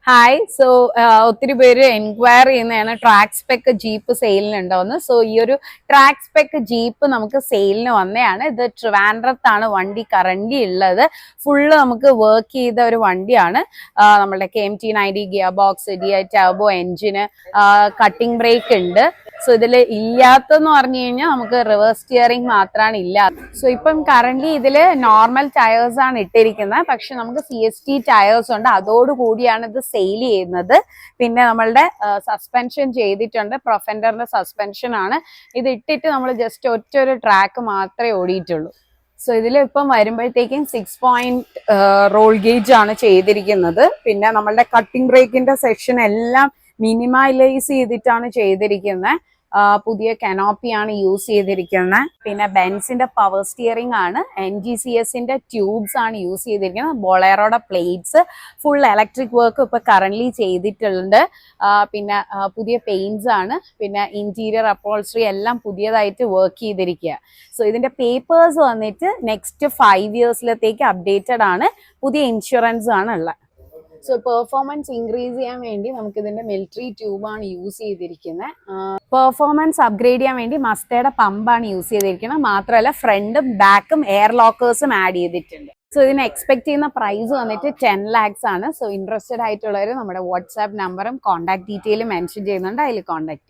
Hi ഒത്തിരി പേര് enquire ചെയ്യുന്നതാണ് ട്രാക്ക് സ്പെക്ക് ജീപ്പ് സെയിലിനുണ്ടോന്ന്. ഈ ഒരു ട്രാക്ക് സ്പെക്ക് ജീപ്പ് നമുക്ക് സെയിലിന് വന്നതാണ്. ഇത് ട്രിവാൻഡ്രത്താണ് വണ്ടി കറന്റ് ഉള്ളത്. ഫുള്ള് നമുക്ക് വർക്ക് ചെയ്ത ഒരു വണ്ടിയാണ്. നമ്മുടെ KMT90 gear box, DI turbo engine, cutting brake ഉണ്ട്. ഇതിൽ ഇല്ലാത്തെന്ന് പറഞ്ഞു കഴിഞ്ഞാൽ നമുക്ക് റിവേഴ്സ് സ്റ്റിയറിംഗ് മാത്രമാണ് ഇല്ലാത്തത്. ഇപ്പം കറന്റ് ഇതിൽ നോർമൽ ടയേഴ്സ് ആണ് ഇട്ടിരിക്കുന്നത്. പക്ഷെ നമുക്ക് CST ടയേഴ്സ് ഉണ്ട്, അതോടുകൂടിയാണ് ഇത് സെയിൽ ചെയ്യുന്നത്. പിന്നെ നമ്മളുടെ സസ്പെൻഷൻ ചെയ്തിട്ടുണ്ട്, പ്രൊഫൻഡറിന്റെ സസ്പെൻഷൻ ആണ്. ഇത് ഇട്ടിട്ട് നമ്മൾ ജസ്റ്റ് ഒറ്റൊരു ട്രാക്ക് മാത്രമേ ഓടിയിട്ടുള്ളൂ. ഇതിൽ ഇപ്പം വരുമ്പോഴത്തേക്കും 6 റോൾ ഗേജ് ആണ് ചെയ്തിരിക്കുന്നത്. പിന്നെ നമ്മളുടെ കട്ടിംഗ് ബ്രേക്കിന്റെ സെക്ഷൻ എല്ലാം മിനിമലൈസ് ചെയ്തിട്ടാണ് ചെയ്തിരിക്കുന്നത്. പുതിയ കനോപ്പിയാണ് യൂസ് ചെയ്തിരിക്കുന്നത്. പിന്നെ ബെൻസിന്റെ പവർ സ്റ്റിയറിംഗ് ആണ്. NGCSന്റെ ട്യൂബ്സ് ആണ് യൂസ് ചെയ്തിരിക്കുന്നത്. ബൊളേറോയുടെ പ്ലേറ്റ്സ്, ഫുൾ ഇലക്ട്രിക് വർക്ക് ഇപ്പൊ കറന്റ് ചെയ്തിട്ടുണ്ട്. പിന്നെ പുതിയ പെയിന്റ്സ് ആണ്. പിന്നെ ഇന്റീരിയർ അപ്പോൾസ്ട്രി എല്ലാം പുതിയതായിട്ട് വർക്ക് ചെയ്തിരിക്കുക. ഇതിന്റെ പേപ്പേഴ്സ് വന്നിട്ട് നെക്സ്റ്റ് 5 ഇയേഴ്സിലത്തേക്ക് അപ്ഡേറ്റഡ് ആണ്. പുതിയ ഇൻഷുറൻസ് ആണ് ഉള്ളത്. പെർഫോമൻസ് ഇൻക്രീസ് ചെയ്യാൻ വേണ്ടി നമുക്ക് ഇതിന്റെ മിലിറ്ററി ട്യൂബാണ് യൂസ് ചെയ്തിരിക്കുന്നത്. പെർഫോമൻസ് അപ്ഗ്രേഡ് ചെയ്യാൻ വേണ്ടി മസ്റ്റയുടെ പമ്പാണ് യൂസ് ചെയ്തിരിക്കുന്നത്. മാത്രമല്ല ഫ്രണ്ടും ബാക്കും എയർ ലോക്കേഴ്സും ആഡ് ചെയ്തിട്ടുണ്ട്. ഇതിന് എക്സ്പെക്ട് ചെയ്യുന്ന പ്രൈസ് വന്നിട്ട് 10 lakhs ആണ്. ഇൻട്രസ്റ്റഡ് ആയിട്ടുള്ളവർ നമ്മുടെ വാട്സാപ്പ് നമ്പറും കോൺടാക്ട് ഡീറ്റെയിലും മെൻഷൻ ചെയ്യുന്നുണ്ട്, അതിൽ കോൺടാക്ട് ചെയ്യാം.